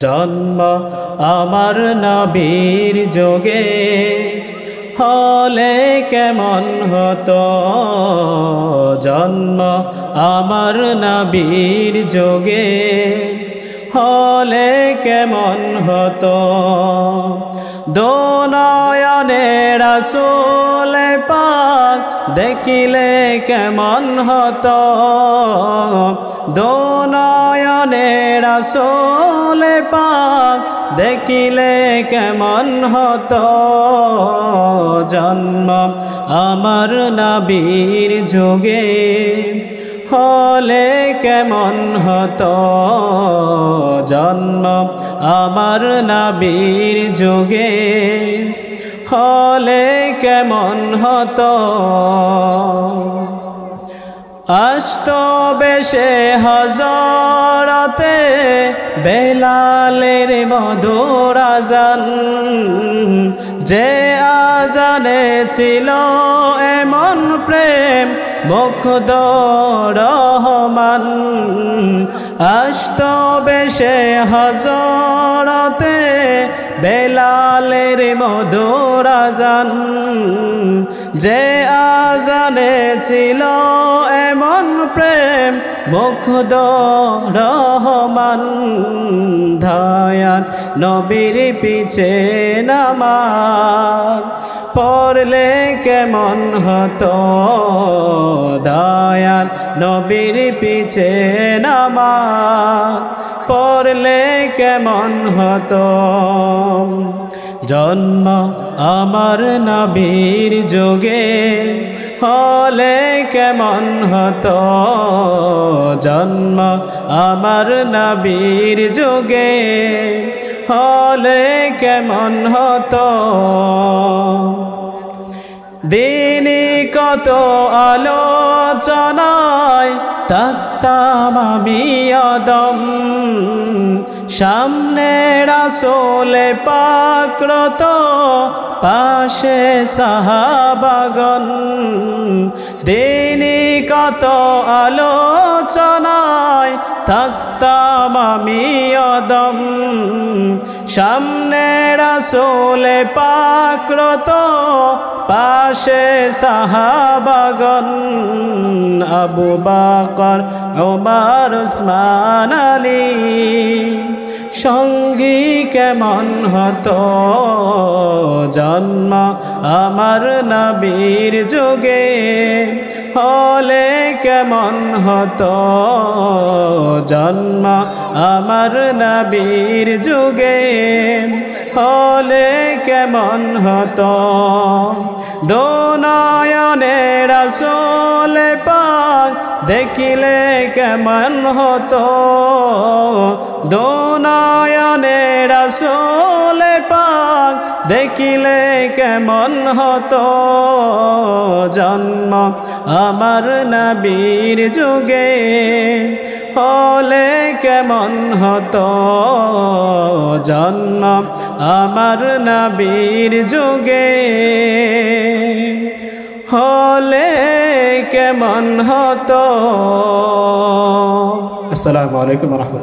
জন্ম আমার নবীর যোগে হলে কেমন হতো, জন্ম আমার নবীর যোগে হলে কেমন হতো। দোনয়নে রাসূল পাক দেখিলে কেমন হতো, দোনয়নে রাসূল পাক দেখিলে কেমন হতো। জন্ম আমার নবীর যোগে হলে কেমন হতো, জন্ম আমার নবীর যোগে হলে কেমন হতো। আসতো বেশে হযরতে বেলালের মধুর আযান, যে আযানে ছিল এমন প্রেম মুগ্ধ রহমান। আসতো বেশে হযরতে বেলালের মধুর আযান, যে আযানে ছিল এমন প্রেম মুগ্ধ রহমান। দয়াল নবীর পিছে নামাজ পড়লে কেমন হতো, দয়াল নবীর পিছে নামাজ পড়লে কেমন হতো। জন্ম আমার নবীর যোগে হলে কেমন হতো, জন্ম আমার নবীর যোগে হলে কেমন হতো। দিনই কত আলোচনায় থাকতাম আমি অদম, সামনে রাসূল পাক রত পাশে সাহাবাগণ। দিনই কত আলোচনায় থাকতাম আমি অদম, সামনে রাসূল পাক রত পাশে সাহাবাগণ। আবু বকর ওমর উসমান আলী সঙ্গী কেমন হতো, জন্ম আমার নবীর যোগে হলে কেমন হতো, জন্ম আমার নবীর যোগে হলে কেমন হতো। দোনয়নে রাসূল পাক দেখিলে কেমন হতো, দোনয়নে রাসূল পাক দেখিলে কেমন হতো। জন্ম আমার নবীর যোগে হলে কেমন হতো, জন্ম আমার নবীর যোগে হলে কেমন হতো। আসসালামু আলাইকুম ওয়া রাহমাতুল্লাহ।